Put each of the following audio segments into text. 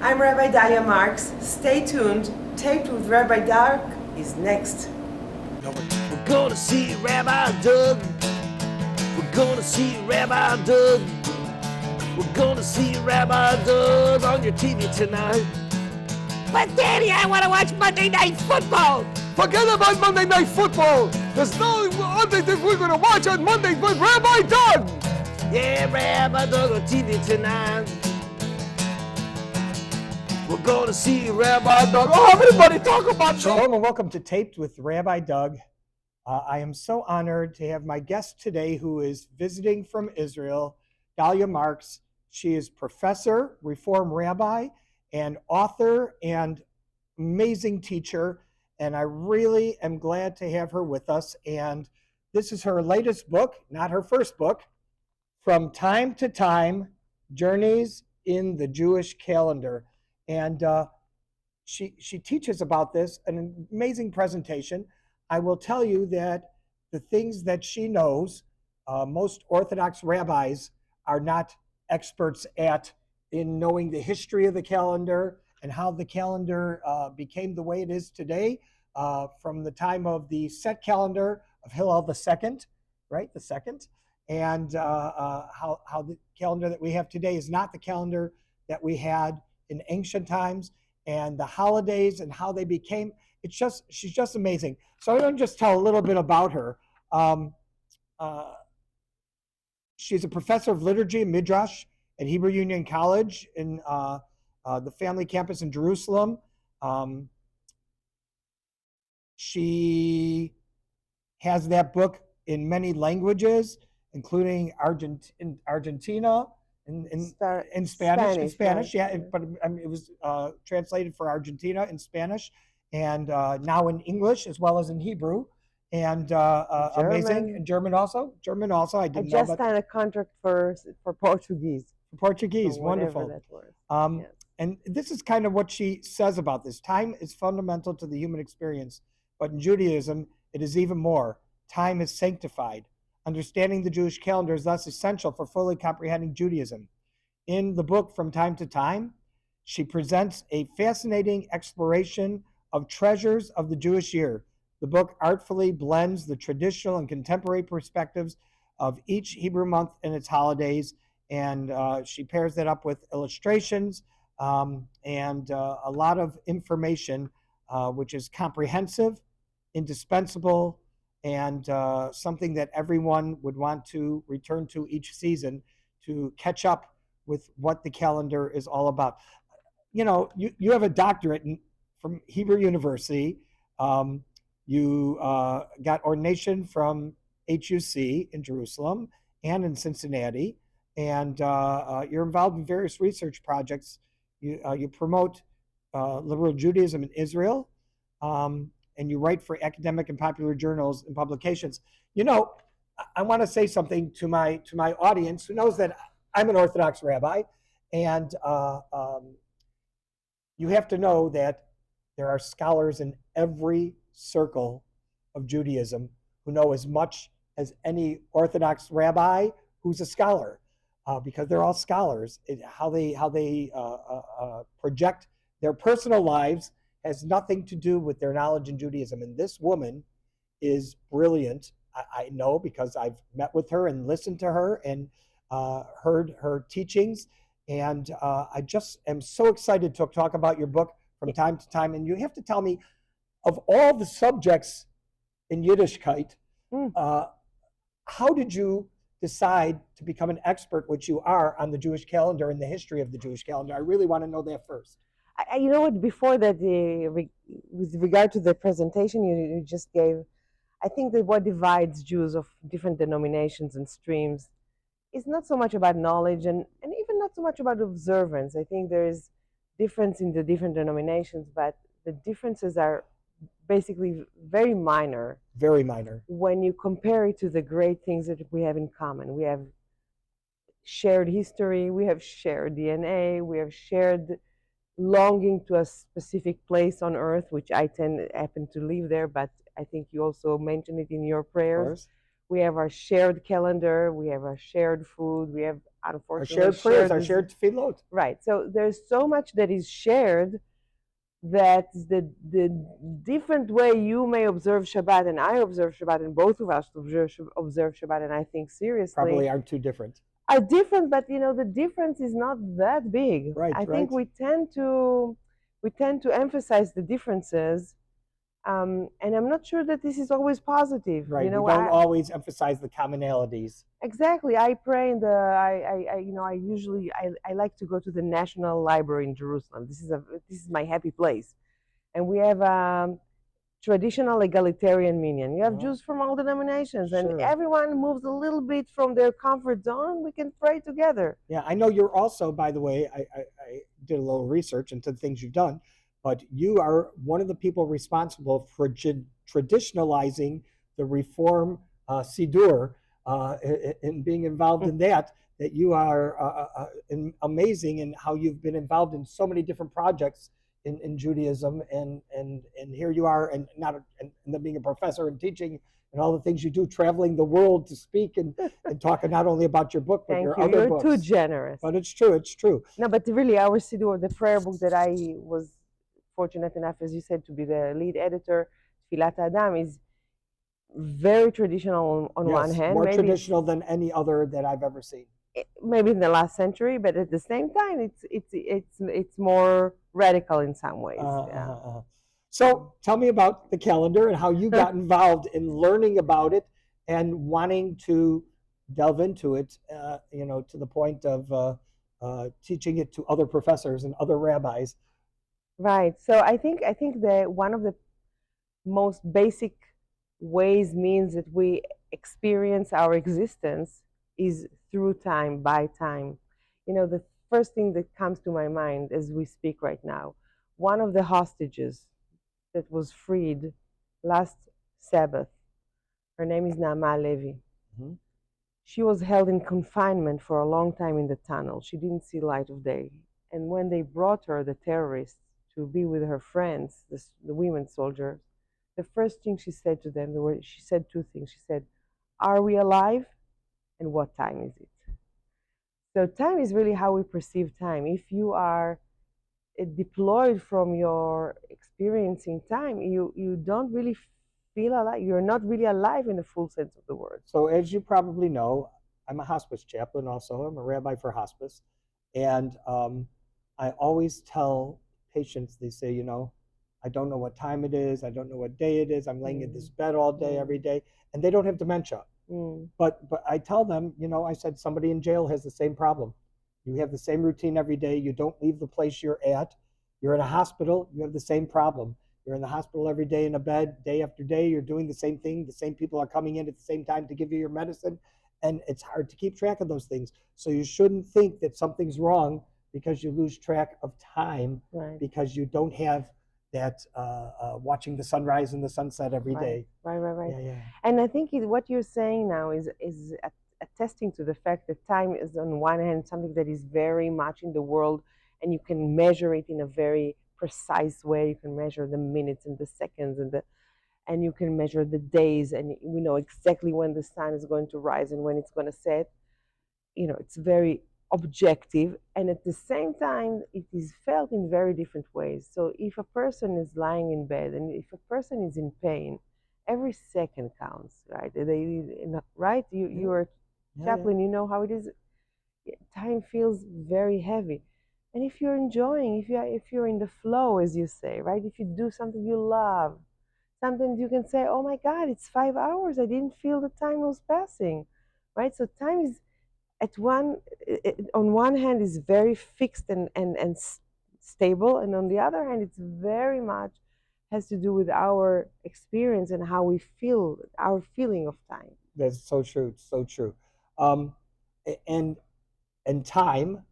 I'm Rabbi Dalia Marx. Stay tuned. Taped with Rabbi Dark is next. We're gonna see Rabbi Doug. We're gonna see Rabbi Doug. We're gonna see Rabbi Doug on your TV tonight. But Daddy, I want to watch Monday Night Football. Forget about Monday Night Football. There's no other thing we're going to watch on Monday but Rabbi Doug. Yeah, Rabbi Doug on TV tonight. We're going to see Rabbi Doug. Oh, everybody talk about Shalom and welcome to Taped with Rabbi Doug. I am so honored to have my guest today who is visiting from Israel, Dalia Marx. She is professor, Reform rabbi, and author and amazing teacher. And I really am glad to have her with us. And this is her latest book, not her first book, From Time to Time, Journeys in the Jewish Calendar. And she teaches about this, an amazing presentation. I will tell you that the things that she knows, most Orthodox rabbis are not experts at in knowing the history of the calendar and how the calendar became the way it is today, from the time of the set calendar of Hillel II, right, the second, and how the calendar that we have today is not the calendar that we had in ancient times, and the holidays and how they became. She's just amazing. So I'm going to just tell a little bit about her. She's a professor of liturgy and Midrash at Hebrew Union College in the family campus in Jerusalem. She has that book in many languages, including Argentina, in Spanish, right? yeah. But it was translated for Argentina in Spanish, and now in English as well as in Hebrew, and amazing. And German also. I didn't know. I just signed a contract for Portuguese. Portuguese, so wonderful. That was. Yes. And this is kind of what she says about this. Time is fundamental to the human experience, but in Judaism, it is even more. Time is sanctified. Understanding the Jewish calendar is thus essential for fully comprehending Judaism. In the book From Time to Time, she presents a fascinating exploration of treasures of the Jewish year. The book artfully blends the traditional and contemporary perspectives of each Hebrew month and its holidays, and she pairs that up with illustrations and a lot of information, which is comprehensive, indispensable, and something that everyone would want to return to each season to catch up with what the calendar is all about. You know, you have a doctorate from Hebrew University. You got ordination from HUC in Jerusalem and in Cincinnati, and you're involved in various research projects. You promote liberal Judaism in Israel, and you write for academic and popular journals and publications. You know, I want to say something to my audience who knows that I'm an Orthodox rabbi, and you have to know that there are scholars in every circle of Judaism who know as much as any Orthodox rabbi who's a scholar, because they're all scholars. How they project their personal lives has nothing to do with their knowledge in Judaism. And this woman is brilliant. I know because I've met with her and listened to her and heard her teachings. And I just am so excited to talk about your book From Time to Time. And you have to tell me, of all the subjects in Yiddishkeit, how did you decide to become an expert, which you are, on the Jewish calendar and the history of the Jewish calendar? I really want to know that first. You know what, before that, with regard to the presentation you just gave, I think that what divides Jews of different denominations and streams is not so much about knowledge and even not so much about observance. I think there is difference in the different denominations, but the differences are basically very minor. Very minor. When you compare it to the great things that we have in common. We have shared history, we have shared DNA, we have shared longing to a specific place on earth, which I happen to live there, but I think you also mentioned it in your prayers. We have our shared calendar, we have our shared food, we have unfortunately Our shared prayers, our this- shared tefillot. Right. So there's so much that is shared that the different way you may observe Shabbat and I observe Shabbat, and both of us observe Shabbat, and I think seriously, Probably aren't too different. are different, but the difference is not that big. Right, I think right. we tend to emphasize the differences, and I'm not sure that this is always positive. Right. We don't always emphasize the commonalities. Exactly. I pray in the I usually I like to go to the National Library in Jerusalem. This is my happy place, and we have traditional egalitarian minyan. You have Jews from all denominations, and Sure. everyone moves a little bit from their comfort zone. We can pray together. Yeah, I know you're also, by the way, I did a little research into the things you've done, but you are one of the people responsible for traditionalizing the Reform siddur, and being involved in that you are amazing in how you've been involved in so many different projects in Judaism, and here you are, and then being a professor and teaching and all the things you do, traveling the world to speak and talking not only about your book but your other books. You're too generous. But it's true, it's true. No, but really, our siddur, the prayer book that I was fortunate enough, as you said, to be the lead editor, Tfillat HaAdam, is very traditional on Yes, one hand. more maybe traditional than any other that I've ever seen. Maybe in the last century, but at the same time, it's more radical in some ways. So tell me about the calendar and how you got involved in learning about it and wanting to delve into it, to the point of teaching it to other professors and other rabbis. Right. So I think that one of the most basic means that we experience our existence is through time, by time. The first thing that comes to my mind as we speak right now, one of the hostages that was freed last Sabbath, her name is Naama Levi. Mm-hmm. She was held in confinement for a long time in the tunnel. She didn't see light of day. And when they brought her, the terrorists, to be with her friends, the women soldiers, the first thing she said to them, she said two things. She said, "Are we alive? And what time is it?" So time is really how we perceive time. If you are deployed from your experiencing time, you don't really feel alive. You're not really alive in the full sense of the word. So as you probably know, I'm a hospice chaplain also. I'm a rabbi for hospice. And I always tell patients, they say, I don't know what time it is. I don't know what day it is. I'm laying in this bed all day, every day. And they don't have dementia. But I tell them, I said, somebody in jail has the same problem. You have the same routine every day. You don't leave the place you're at. You're in a hospital. You have the same problem. You're in the hospital every day in a bed, day after day. You're doing the same thing. The same people are coming in at the same time to give you your medicine. And it's hard to keep track of those things. So you shouldn't think that something's wrong because you lose track of time, right, because you don't have that watching the sunrise and the sunset every day. Right. Yeah. And I think what you're saying now is attesting to the fact that time is, on one hand, something that is very much in the world, and you can measure it in a very precise way. You can measure the minutes and the seconds and you can measure the days, and we know exactly when the sun is going to rise and when it's going to set. It's very objective, and at the same time it is felt in very different ways. So if a person is lying in bed and if a person is in pain, every second counts, right? Right? You're a chaplain, you know how it is. Time feels very heavy. And if you're enjoying, if you're in the flow, as you say, right? If you do something you love, sometimes you can say, "Oh my God, it's 5 hours. I didn't feel the time was passing," right? So time is on one hand is very fixed and stable, and on the other hand, it's very much has to do with our experience and how we feel, our feeling of time. That's so true, so true. And time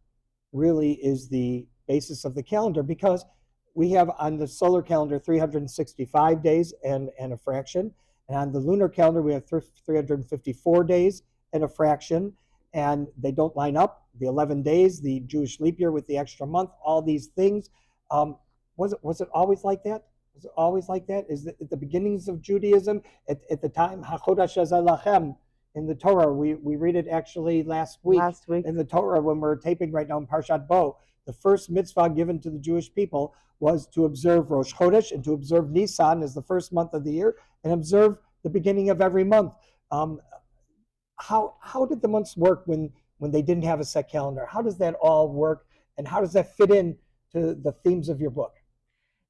really is the basis of the calendar, because we have on the solar calendar 365 days and a fraction, and on the lunar calendar we have 354 days and a fraction, and they don't line up. The 11 days, the Jewish leap year with the extra month, all these things. Was it always like that? Was it always like that? Is it at the beginnings of Judaism, at the time, HaChodesh Hazeh Lachem, in the Torah. We read it actually last week in the Torah when we're taping right now in Parshat Bo. The first mitzvah given to the Jewish people was to observe Rosh Chodesh and to observe Nisan as the first month of the year and observe the beginning of every month. How did the months work when they didn't have a set calendar? How does that all work, and how does that fit in to the themes of your book?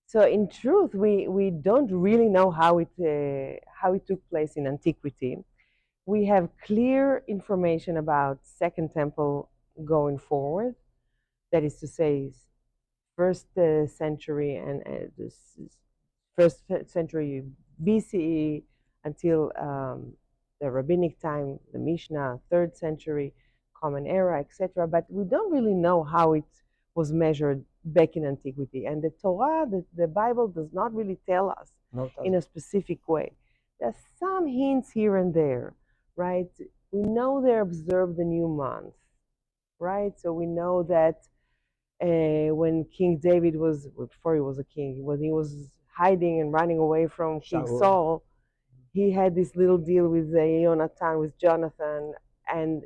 So in truth, we don't really know how it took place in antiquity. We have clear information about Second Temple going forward. That is to say, first century and first century BCE until the rabbinic time, the Mishnah, 3rd century, Common Era, etc. But we don't really know how it was measured back in antiquity. And the Torah, the Bible, does not really tell us in a specific way. There's some hints here and there, right? We know they observed the new month, right? So we know that when King David was, before he was a king, when he was hiding and running away from King Saul, he had this little deal with with Jonathan, and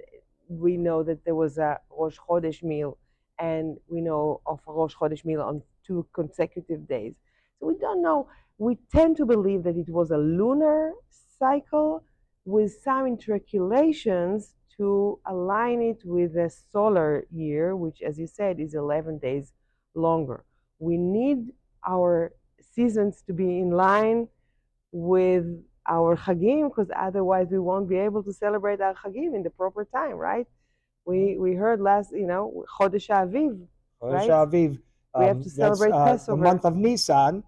we know that there was a Rosh Chodesh meal, and we know of a Rosh Chodesh meal on 2 consecutive days. So we don't know. We tend to believe that it was a lunar cycle with some intercalations to align it with a solar year, which, as you said, is 11 days longer. We need our seasons to be in line with our Chagim, because otherwise we won't be able to celebrate our Chagim in the proper time, right? We heard last, Chodesh Aviv, right? Chodesh Aviv. We have to celebrate Passover. The month of Nisan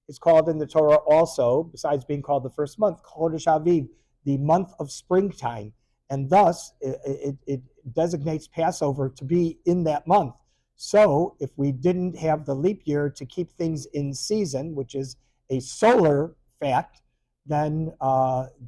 is called in the Torah also, besides being called the first month, Chodesh Aviv, the month of springtime. And thus, it designates Passover to be in that month. So if we didn't have the leap year to keep things in season, which is a solar fact, then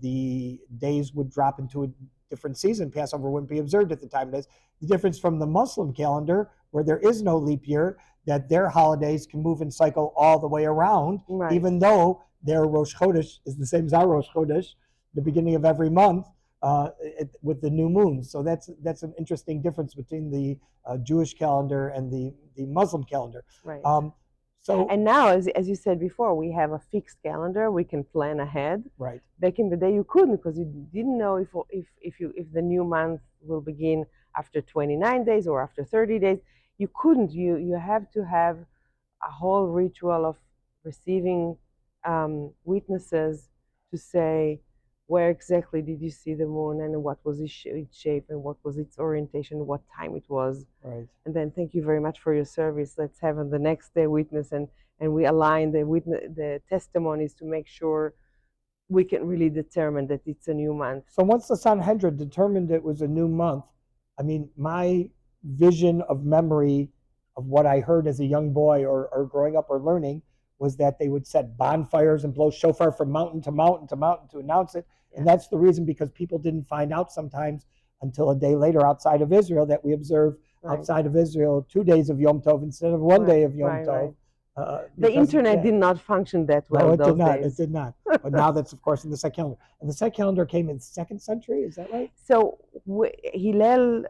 the days would drop into a different season. Passover wouldn't be observed at the time it is. The difference from the Muslim calendar, where there is no leap year, that their holidays can move and cycle all the way around, right, even though their Rosh Chodesh is the same as our Rosh Chodesh, the beginning of every month, with the new moon. So that's an interesting difference between the Jewish calendar and the Muslim calendar. Right. And now, as you said before, we have a fixed calendar. We can plan ahead. Right. Back in the day, you couldn't, because you didn't know if the new month will begin after 29 days or after 30 days. You couldn't. You have to have a whole ritual of receiving witnesses to say, where exactly did you see the moon, and what was its shape, and what was its orientation, what time it was. Right. And then, thank you very much for your service. Let's have on the next day witness, and we align the testimonies to make sure we can really determine that it's a new month. So once the Sanhedrin determined it was a new month, I mean, my vision of memory of what I heard as a young boy or growing up or learning was that they would set bonfires and blow shofar from mountain to mountain to mountain to announce it. And that's the reason, because people didn't find out sometimes until a day later outside of Israel that we observe outside of Israel 2 days of Yom Tov instead of 1 day of Yom Tov. The internet did not function that well. No, it did not. It did not. But now that's, of course, in the set calendar. And the set calendar came in 2nd century. Is that right? So Hillel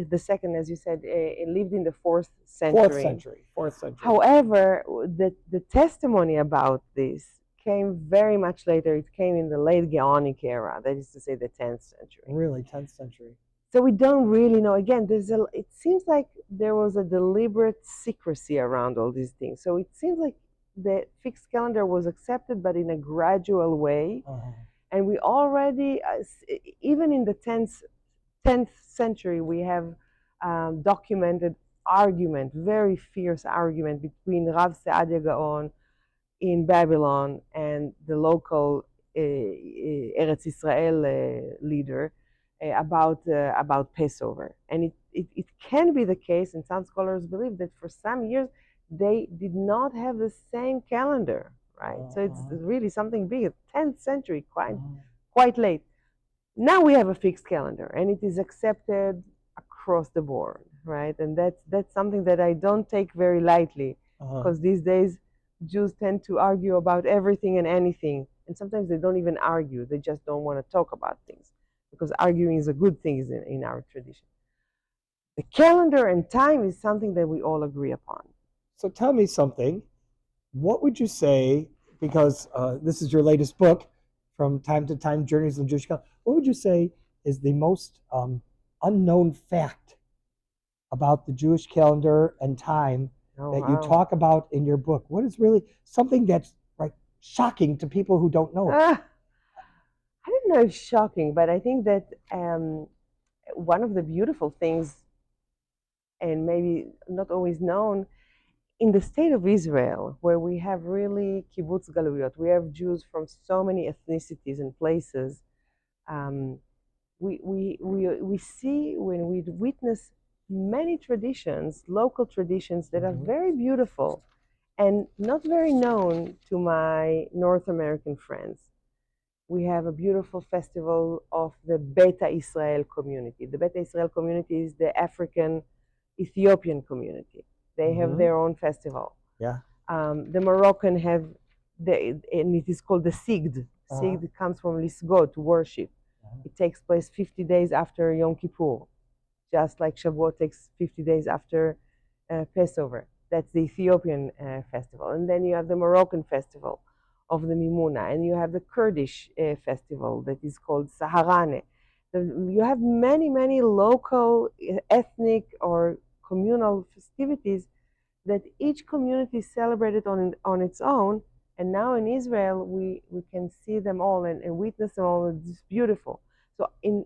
the second, as you said, lived in the 4th century. 4th century. However, the testimony about this came very much later. It came in the late Gaonic era, that is to say the 10th century. Really, 10th century. So we don't really know. Again, it seems like there was a deliberate secrecy around all these things. So it seems like the fixed calendar was accepted, but in a gradual way. And we already, even in the 10th century, we have documented argument, very fierce argument between Rav Saadia Gaon in Babylon and the local Eretz Israel leader about Passover. And it can be the case, and some scholars believe, that for some years they did not have the same calendar, right? So it's really something big. 10th century, quite late. Now we have a fixed calendar, and it is accepted across the board, right? And that's something that I don't take very lightly, because these days Jews tend to argue about everything and anything, and sometimes they don't even argue. They just don't want to talk about things. because arguing is a good thing in our tradition. The calendar and time is something that we all agree upon. So tell me something. What would you say, because this is your latest book, From Time to Time, Journeys in the Jewish Calendar, what would you say is the most unknown fact about the Jewish calendar and time that you talk about in your book? What is really something that's like shocking to people who don't know it? I don't know if shocking, but I think that one of the beautiful things, and maybe not always known, in the state of Israel, where we have really kibbutz galuyot, we have Jews from so many ethnicities and places. We see, when we witness many traditions, local traditions that are very beautiful and not very known to my North American friends. We have a beautiful festival of the Beta Israel community. The Beta Israel community is the African Ethiopian community. They have their own festival. Yeah. The Moroccan have, and it is called the Sigd. Sigd comes from Lisgo, to worship. It takes place 50 days after Yom Kippur, just like Shavuot takes 50 days after Passover. That's the Ethiopian festival. And then you have the Moroccan festival of the Mimuna, and you have the Kurdish festival that is called Saharane. You have many, many local, ethnic, or communal festivities that each community celebrated on its own. And now in Israel, we can see them all and witness them all. It's beautiful. So in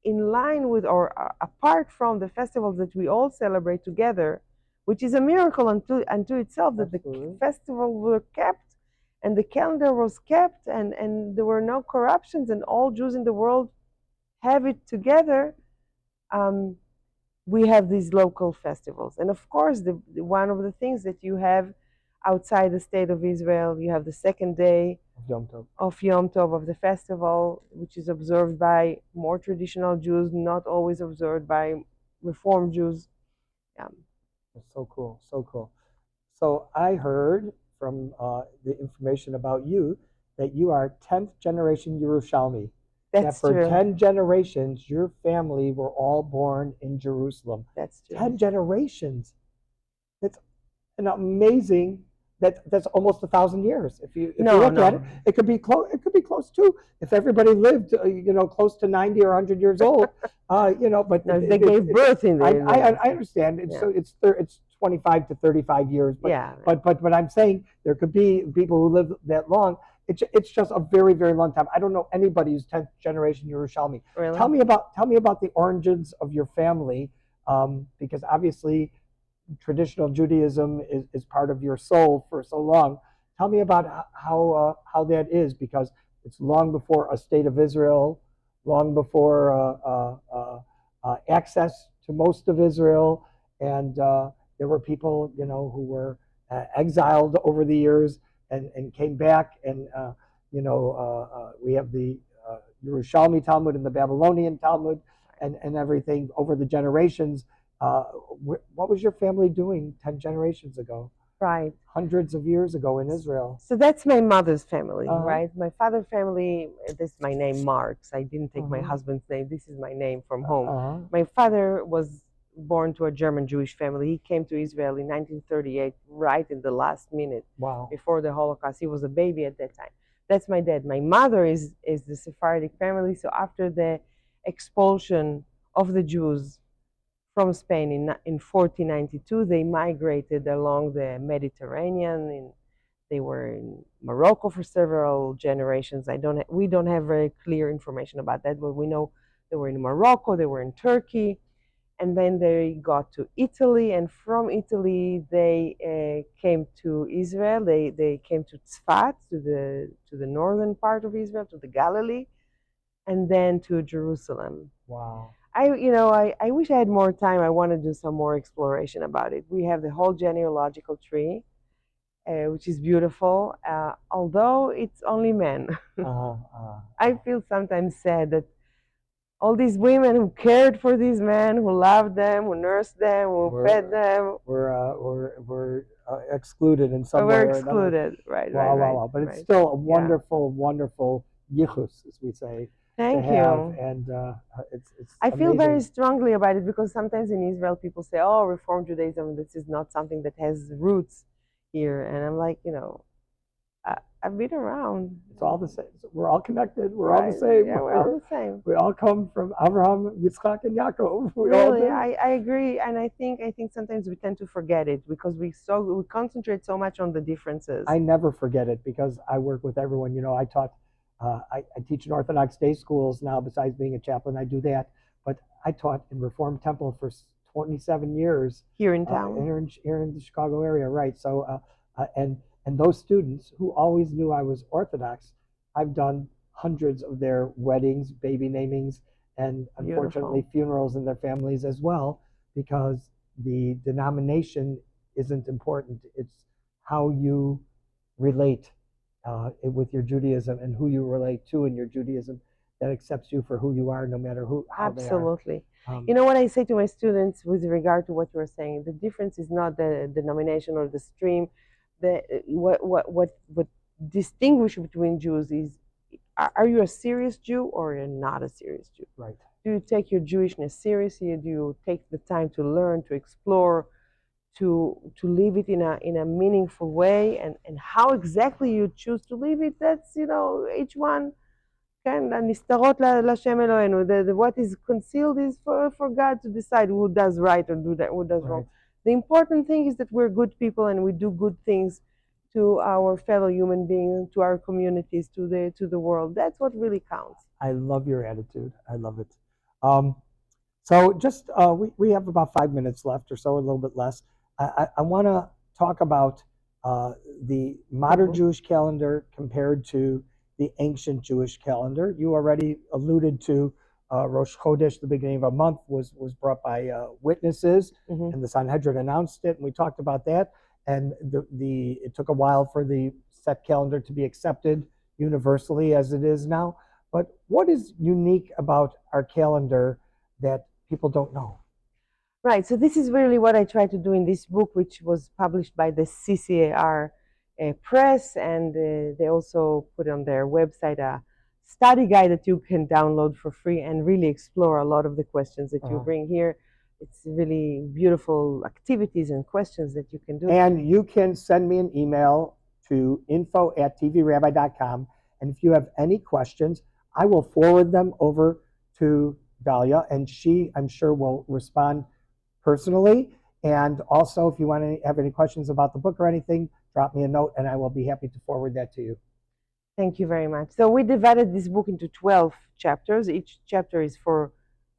line with, or apart from the festivals that we all celebrate together, which is a miracle unto itself, that the festival were kept and the calendar was kept, and there were no corruptions, and all Jews in the world have it together. We have these local festivals. And of course, one of the things that you have outside the state of Israel, you have the second day of Yom Tov, of the festival, which is observed by more traditional Jews, not always observed by Reform Jews. Yeah. That's so cool, so cool. So I heard from the information about you that you are 10th generation Yerushalmi. That's that for true. 10 generations, your family were all born in Jerusalem. That's true. 10 generations. That's an amazing. That's almost 1,000 years. If you look at it, it could be close. It could be close too. If everybody lived, close to 90 or 100 years old, But no, they gave birth in there. I understand. It's 25 to 35 years. But but I'm saying there could be people who live that long. It's just a very, very long time. I don't know anybody who's 10th generation Yerushalmi. Really? Tell me about the origins of your family, because obviously traditional Judaism is part of your soul for so long. Tell me about how that is, because it's long before a state of Israel, long before access to most of Israel, and there were people who were exiled over the years and came back, and we have the Yerushalmi Talmud and the Babylonian Talmud and everything over the generations. What was your family doing 10 generations ago? Right. Hundreds of years ago in Israel. So that's my mother's family, right? My father's family, this is my name, Marx. I didn't take my husband's name. This is my name from home. My father was born to a German Jewish family. He came to Israel in 1938, right in the last minute. Wow. Before the Holocaust. He was a baby at that time. That's my dad. My mother is the Sephardic family. So after the expulsion of the Jews from Spain in 1492, they migrated along the Mediterranean. They were in Morocco for several generations. We don't have very clear information about that, but we know they were in Morocco, they were in Turkey, and then they got to Italy, and from Italy they came to Israel. They came to Tzfat, to the northern part of Israel, to the Galilee, and then to Jerusalem. Wow. I wish I had more time. I want to do some more exploration about it. We have the whole genealogical tree, which is beautiful, although it's only men. I feel sometimes sad that all these women who cared for these men, who loved them, who nursed them, who fed them, were excluded in some way or another. Right. Wow. But it's still a wonderful, wonderful yichus, as we say. Thank to have, you. and it's I feel very amazing. strongly about it because sometimes in Israel people say, "Oh, Reform Judaism, this is not something that has roots here," and I'm like, I've been around. It's all the same. We're all connected. We're all the Right? same. Yeah, we're all the same. We all come from Abraham, Yitzchak, and Yaakov. We all Really, do. I agree, and I think sometimes we tend to forget it because we concentrate so much on the differences. I never forget it because I work with everyone. I taught, I teach in Orthodox day schools now. Besides being a chaplain, I do that. But I taught in Reformed Temple for 27 years Here in town. Here in the Chicago area, right? So, and those students who always knew I was Orthodox, I've done hundreds of their weddings, baby namings, and unfortunately Beautiful. funerals in their families as well, because the denomination isn't important. It's how you relate with your Judaism and who you relate to in your Judaism that accepts you for who you are, no matter how Absolutely. they are. You know what I say to my students with regard to what you were saying? The difference is not the denomination or the stream. What distinguishes between Jews is, are you a serious Jew or you're not a serious Jew? Right. Do you take your Jewishness seriously? Do you take the time to learn, to explore, to live it in a meaningful way? And how exactly you choose to live it, that's, each one. הנסתרות לשם אלוהינו. What is concealed is for God to decide who does right or who does wrong. The important thing is that we're good people and we do good things to our fellow human beings, to our communities, to the world. That's what really counts. I love your attitude. I love it. So just we have about 5 minutes left or so, a little bit less. I want to talk about the modern Jewish calendar compared to the ancient Jewish calendar. You already alluded to Rosh Chodesh, the beginning of a month, was brought by witnesses, and the Sanhedrin announced it, and we talked about that. And it took a while for the set calendar to be accepted universally as it is now. But what is unique about our calendar that people don't know? Right. So this is really what I try to do in this book, which was published by the CCAR press, and they also put on their website a study guide that you can download for free and really explore a lot of the questions that you bring here. It's really beautiful activities and questions that you can do. And you can send me an email to info@tvrabbi.com, and if you have any questions, I will forward them over to Dalia, and she, I'm sure, will respond personally. And also, if you want to have any questions about the book or anything, drop me a note, and I will be happy to forward that to you. Thank you very much. So we divided this book into 12 chapters. Each chapter is for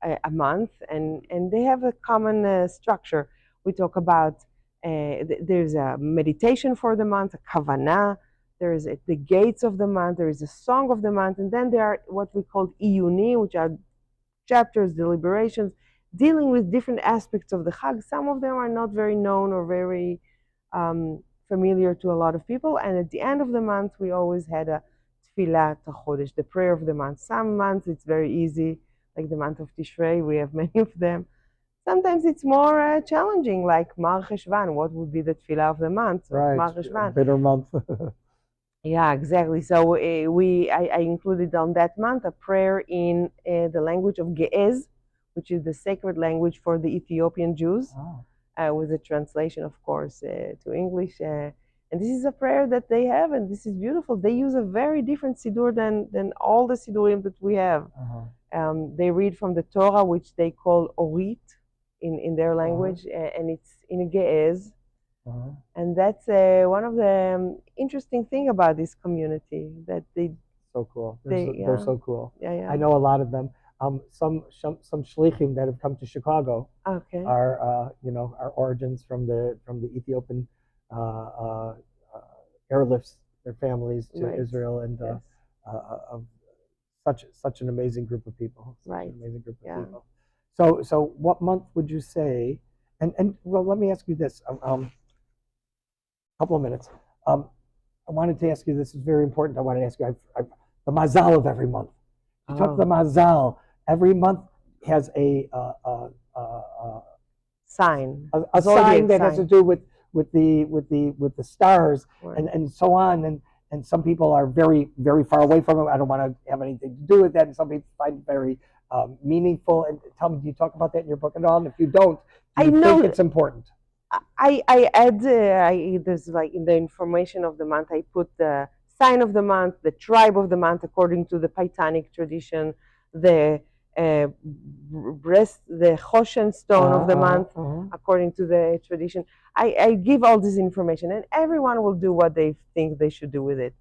a month, and they have a common structure. We talk about, there's a meditation for the month, a kavanah, there is the gates of the month, there is a song of the month, and then there are what we call iyuni, which are chapters, deliberations, dealing with different aspects of the Chag. Some of them are not very known or very familiar to a lot of people. And at the end of the month, we always had a Tfillat HaAdam, the prayer of the month. Some months it's very easy, like the month of Tishrei, we have many of them. Sometimes it's more challenging, like Mar Cheshvan. What would be the Tefillah of the month? Right, Mar Cheshvan. Bitter month. Yeah, exactly. So I included on that month a prayer in the language of Ge'ez, which is the sacred language for the Ethiopian Jews, with a translation, of course, to English. And this is a prayer that they have, and this is beautiful. They use a very different siddur than all the siddurim that we have. They read from the Torah, which they call Orit in their language, and it's in Ge'ez. And that's one of the interesting thing about this community, that so cool. They're so cool. Yeah. I know a lot of them. Some shlichim that have come to Chicago are our origins from the Ethiopian airlifts their families to Israel, and such an amazing group of people. Amazing group of people. So what month would you say? And well, let me ask you this. Couple of minutes. I wanted to ask you, this is very important. I wanted to ask you, the mazal of every month. You took the mazal. Every month has a sign. A sign that has to do with the stars, and so on. and some people are very, very far away from it. I don't want to have anything to do with that. And some people find it very meaningful. And tell me, do you talk about that in your book at all? And if you don't, do you think it's important? I add, there's like in the information of the month, I put the sign of the month, the tribe of the month according to the Paitanic tradition, the the Choshen stone of the month according to the tradition. I give all this information, and everyone will do what they think they should do with it.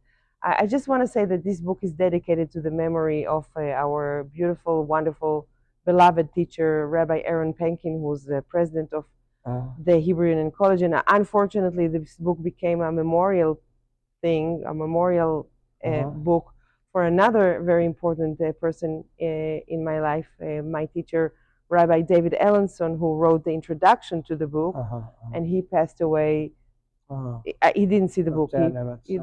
I just want to say that this book is dedicated to the memory of our beautiful, wonderful, beloved teacher, Rabbi Aaron Panken, who's the president of the Hebrew Union College. And unfortunately, this book became a memorial thing, a memorial book for another very important person in my life, my teacher, Rabbi David Ellenson, who wrote the introduction to the book, and he passed away. He didn't see the book.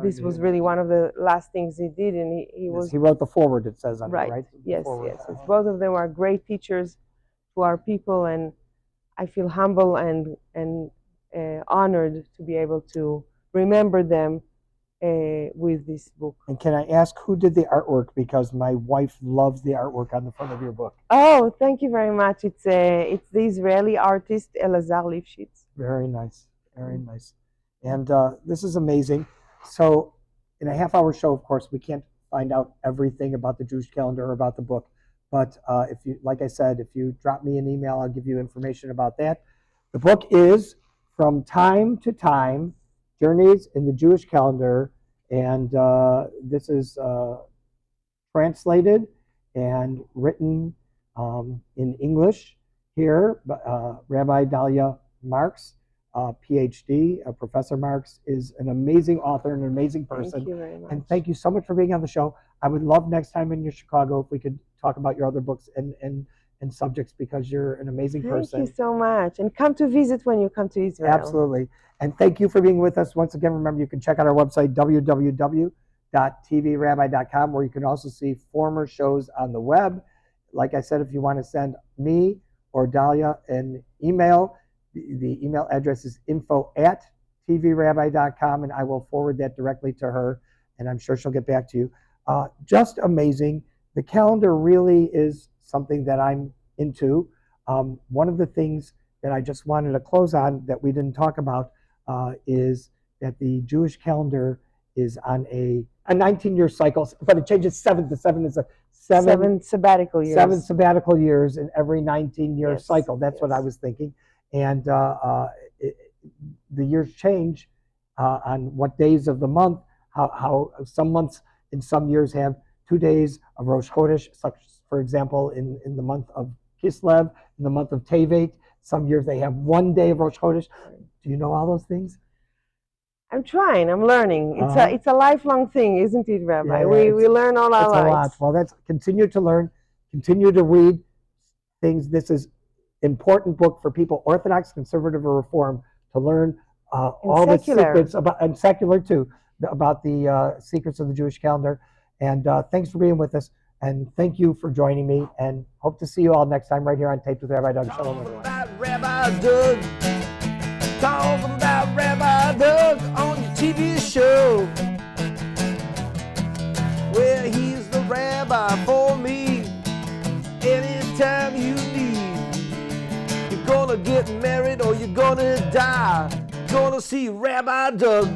This was really one of the last things he did, and he wrote the foreword, it says on it, right? Yes, yes. Both of them are great teachers to our people, and I feel humble and honored to be able to remember them with this book. And can I ask who did the artwork? Because my wife loves the artwork on the front of your book. Oh, thank you very much. It's the Israeli artist Elazar Lifshitz. Very nice, very nice. And this is amazing. So in a half-hour show, of course, we can't find out everything about the Jewish calendar or about the book. But if you, like I said, if you drop me an email, I'll give you information about that. The book is From Time to Time, Journeys in the Jewish Calendar. And this is translated and written in English here. Rabbi Dalia Marx, Ph.D. Professor Marx is an amazing author and an amazing person. Thank you very much. And thank you so much for being on the show. I would love next time in Chicago if we could talk about your other books and subjects, because you're an amazing person. Thank you so much. And come to visit when you come to Israel. Absolutely. And thank you for being with us. Once again, remember, you can check out our website, www.tvrabbi.com, where you can also see former shows on the web. Like I said, if you want to send me or Dalia an email, the email address is info@tvrabbi.com, and I will forward that directly to her, and I'm sure she'll get back to you. Just amazing. The calendar really is something that I'm into. One of the things that I just wanted to close on that we didn't talk about is that the Jewish calendar is on a 19-year cycle, but it changes 7 to 7 is a seven sabbatical years. 7 sabbatical years in every 19-year cycle. That's what I was thinking. And the years change on what days of the month, how some months in some years have 2 days of Rosh Chodesh, such, for example, in the month of Kislev, in the month of Tevet. Some years they have 1 day of Rosh Chodesh. Do you know all those things? I'm trying. I'm learning. It's a lifelong thing, isn't it, Rabbi? We learn all our lives. A lot. Well, that's continue to learn, continue to read things. This is important book for people, Orthodox, Conservative, or Reform, to learn all the secrets about, and secular too, about the secrets of the Jewish calendar. And thanks for being with us. And thank you for joining me. And hope to see you all next time right here on Taped with Rabbi Doug. Shalom, everyone. Rabbi Doug. Talking about Rabbi Doug on your TV show. Well, he's the rabbi for me. Anytime you need. You're gonna get married or you're gonna die. Gonna see Rabbi Doug.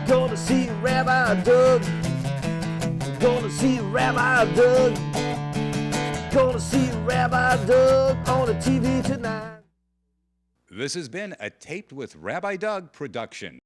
Gonna see Rabbi Doug. Gonna see Rabbi Doug. Gonna see Rabbi Doug on the TV tonight. This has been a Taped with Rabbi Doug production.